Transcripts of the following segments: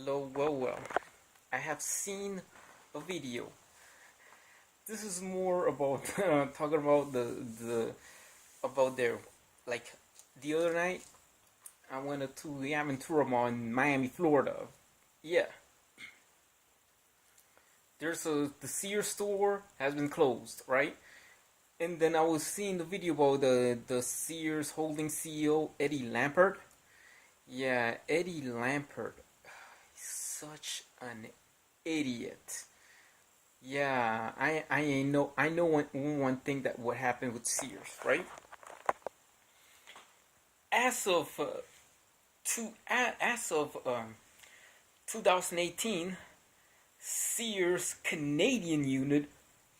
Hello, I have seen a video. This is more about talking about the about their like the other night. I went to the Aventura Mall in Miami, Florida. Yeah, the Sears store has been closed, right? And then I was seeing the video about the Sears holding CEO Eddie Lampert. Yeah, Eddie Lampert, such an idiot. Yeah, I know one thing that what happened with Sears, right? As of as of 2018, Sears Canadian unit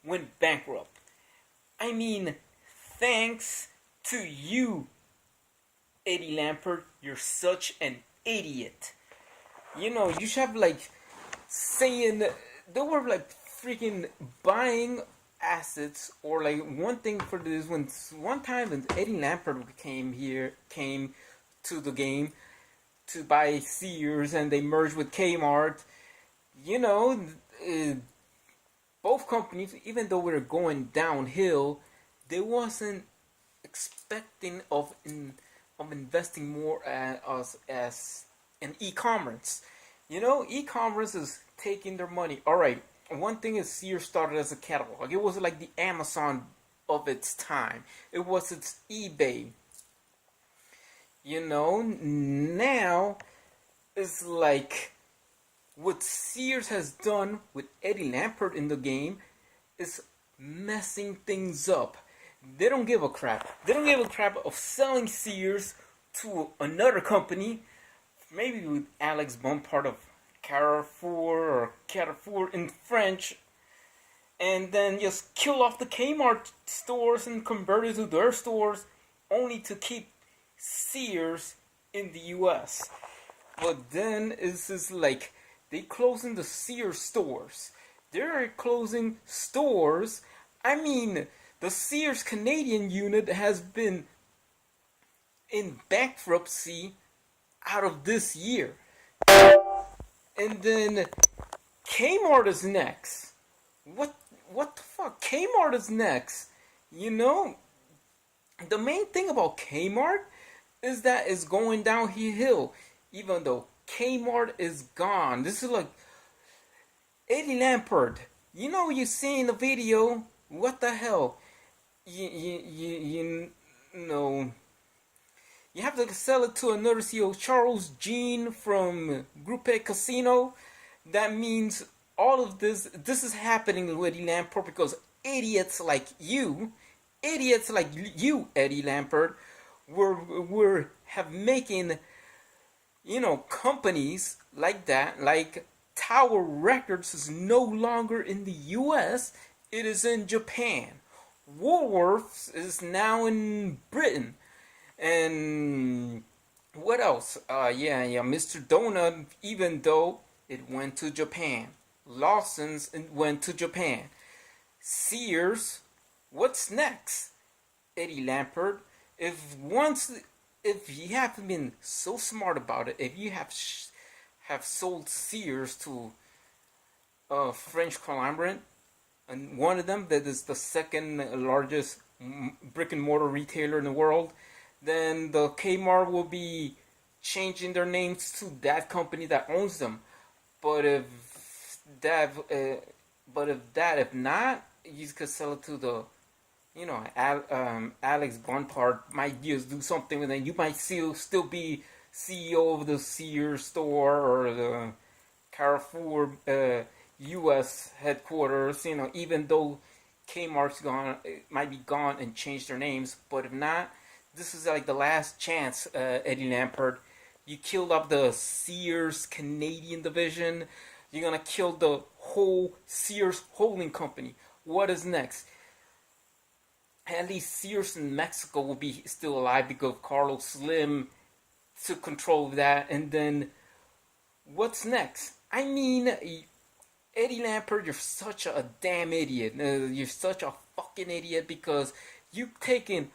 went bankrupt. I mean, thanks to you, Eddie Lampert, you're such an idiot. You should have like saying they were like freaking buying assets or like one thing for this one time when Eddie Lampert came to the game to buy Sears and they merged with Kmart. You know, uh, both companies, even though we were going downhill, they wasn't expecting of investing more as in e-commerce. E-commerce is taking their money. All right. One thing is Sears started as a catalog. It was like the Amazon of its time. It was its eBay. Now it's like what Sears has done with Eddie Lampert in the game is messing things up. They don't give a crap. They don't give a crap of selling Sears to another company, maybe with Alex Bompard of Carrefour or Carrefour in French, and then just kill off the Kmart stores and convert it to their stores, only to keep Sears in the US. But then it's just like they closing the Sears stores. They're closing stores. I mean, the Sears Canadian unit has been in bankruptcy out of this year. And then Kmart is next. What the fuck? Kmart is next. You know, the main thing about Kmart is that it's going downhill. Even though Kmart is gone. This is like Eddie Lampert. You see in the video. What the hell? You know. You have to sell it to another CEO, Charles Jean from Groupe Casino. That means all of this is happening with Eddie Lampert because idiots like you, Eddie Lampert, were have making, companies like that, like Tower Records is no longer in the U.S., it is in Japan. Woolworths is now in Britain. And what else? Mr. Donut, even though it went to Japan. Lawson's went to Japan. Sears, what's next? Eddie Lampert, if you have been so smart about it, if you have sold Sears to a French conglomerate, and one of them that is the second largest brick and mortar retailer in the world, then the Kmart will be changing their names to that company that owns them. But if not, you could sell it to the, Alex Bompard might just do something, and then you might still be CEO of the Sears store or the Carrefour U.S. headquarters. Even though Kmart's gone, it might be gone and change their names. But if not, this is like the last chance, Eddie Lampert. You killed up the Sears Canadian division. You're gonna kill the whole Sears holding company. What is next? At least Sears in Mexico will be still alive because Carlos Slim took control of that. And then what's next? I mean, Eddie Lampert, you're such a damn idiot. You're such a fucking idiot because you've taken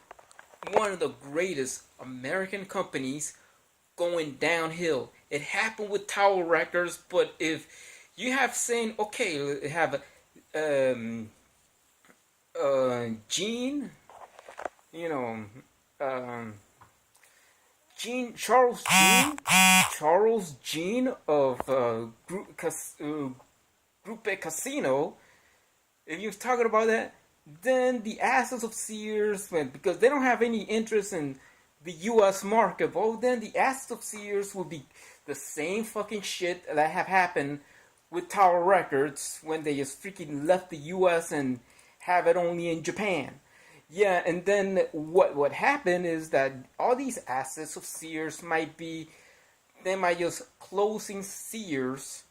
one of the greatest American companies going downhill, It happened with Tower Records, but if you have saying, okay, have um, Gene, you know, um, Charles Gene of Groupe Casino. If you're talking about that, then the assets of Sears, because they don't have any interest in the U.S. market, well, then the assets of Sears will be the same fucking shit that have happened with Tower Records when they just freaking left the U.S. and have it only in Japan. Yeah, and then what happened is that all these assets of Sears they might just closing Sears,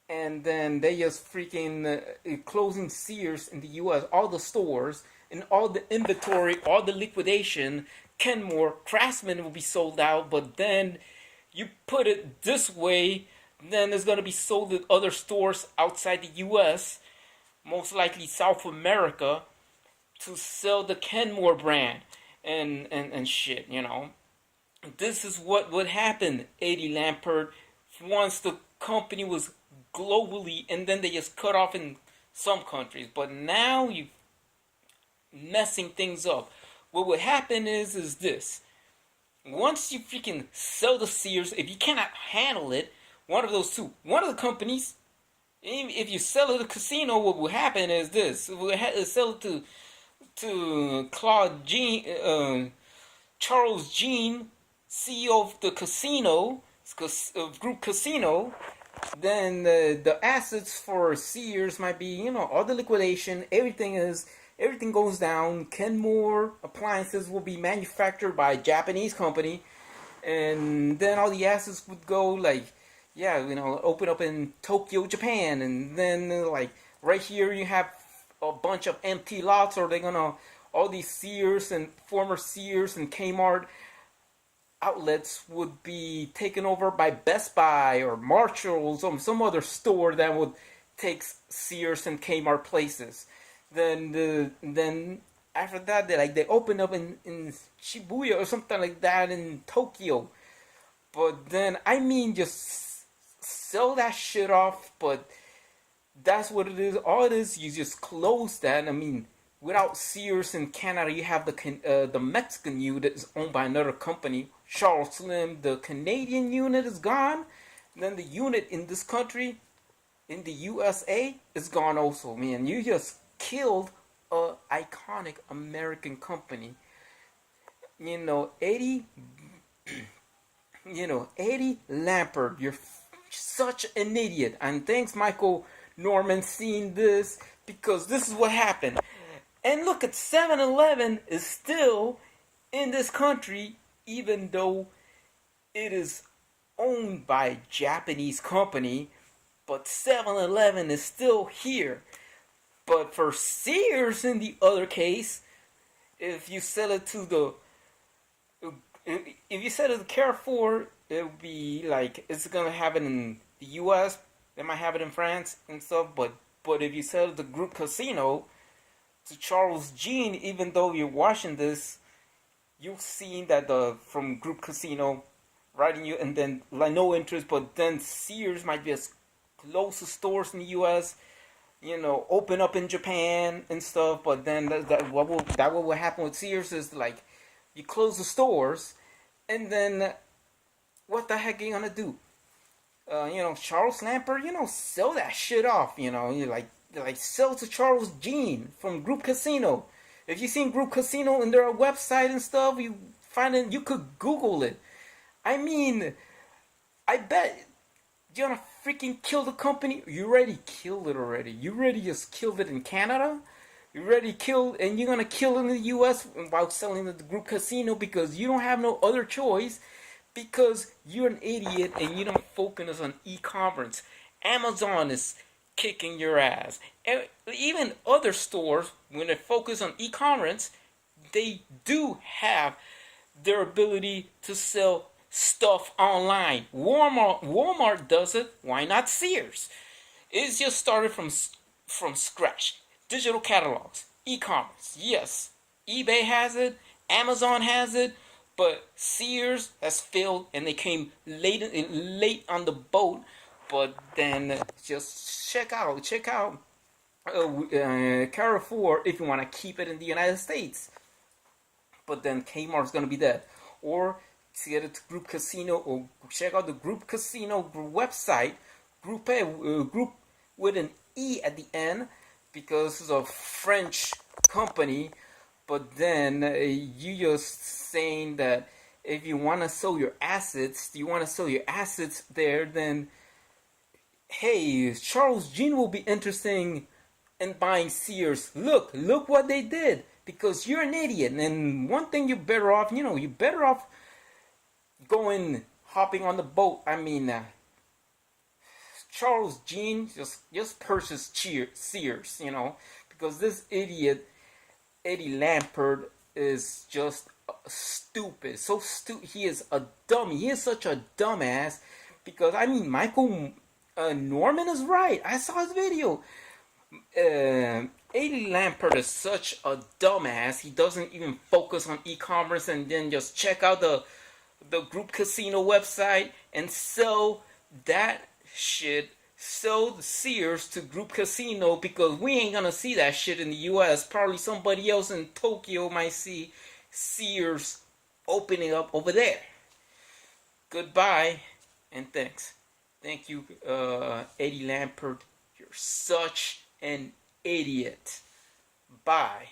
and then they just freaking closing Sears in the U.S. All the stores and all the inventory, all the liquidation. Kenmore, Craftsman will be sold out, but then you put it this way, then it's gonna be sold at other stores outside the U.S., most likely South America, to sell the Kenmore brand and shit, you know. This is what would happen, Eddie Lampert, once the company was globally, and then they just cut off in some countries. But now you messing things up. What would happen is this. Once you freaking sell the Sears, if you cannot handle it, one of those two, one of the companies, if you sell it to the casino, what will happen is this. We'll sell it to Charles Jean, CEO of the casino, of Groupe Casino. Then the assets for Sears might be, you know, all the liquidation, everything goes down. Kenmore appliances will be manufactured by a Japanese company, and then all the assets would go like, yeah, you know, open up in Tokyo, Japan, and then like right here you have a bunch of empty lots, or they're gonna all these Sears and former Sears and Kmart outlets would be taken over by Best Buy or Marshalls or some other store that would take Sears and Kmart places. Then after that, they open up in Shibuya or something like that in Tokyo. But then I mean, just sell that shit off. But that's what it is. All it is, you just close that. I mean, without Sears in Canada, you have the Mexican unit is owned by another company, Charles Slim. The Canadian unit is gone. Then the unit in this country, in the USA, is gone also. Man, you just killed a iconic American company. You know, Eddie Lampert, you're such an idiot. And thanks, Michael Norman, seeing this, because this is what happened. And look at 7-Eleven is still in this country, even though it is owned by a Japanese company, but 7-Eleven is still here. But for Sears, in the other case, if you sell it to Carrefour, it would be like it's gonna have it in the U.S. They might have it in France and stuff. But if you sell it to Groupe Casino, to Charles Jean, even though you're watching this, you've seen that from Groupe Casino writing you, and then like no interest. But then Sears might be as close to stores in the U.S. You know, open up in Japan and stuff. But then what will happen with Sears is like you close the stores, and then what the heck are you gonna do? Charles Lampert, sell that shit off. You like sell to Charles Jean from Groupe Casino. If you seen Groupe Casino in their website and stuff, you find it. You could Google it. I mean, I bet you're gonna freaking kill the company. You already killed it already. You already just killed it in Canada. You already killed, and you're gonna kill it in the U.S. while selling it to Groupe Casino because you don't have no other choice. Because you're an idiot and you don't focus on e-commerce. Amazon is kicking your ass. Even other stores, when they focus on e-commerce, they do have their ability to sell stuff online. Walmart does it. Why not Sears? It's just started from scratch. Digital catalogs, e-commerce. Yes, eBay has it. Amazon has it. But Sears has failed, and they came late on the boat. But then just check out Carrefour if you want to keep it in the United States. But then Kmart's gonna be dead. Or to get it to Groupe Casino, or check out the Groupe Casino website, Groupe with an E at the end, because it's a French company. But then you just saying that if you want to sell your assets, there, then hey, Charles Jean will be interesting in buying Sears. Look what they did. Because you're an idiot, and one thing you're better off, you're better off hopping on the boat. I mean, Charles Jean just purchased Sears, because this idiot Eddie Lampert is just stupid. So stupid. He is a dummy. He is such a dumbass. Because I mean, Michael Norman is right. I saw his video. Eddie Lampert is such a dumbass. He doesn't even focus on e-commerce, and then just check out the Groupe Casino website and sell that shit. Sell the Sears to Groupe Casino, because we ain't gonna see that shit in the US. Probably somebody else in Tokyo might see Sears opening up over there. Goodbye and thanks. Thank you, Eddie Lampert. You're such an idiot. Bye.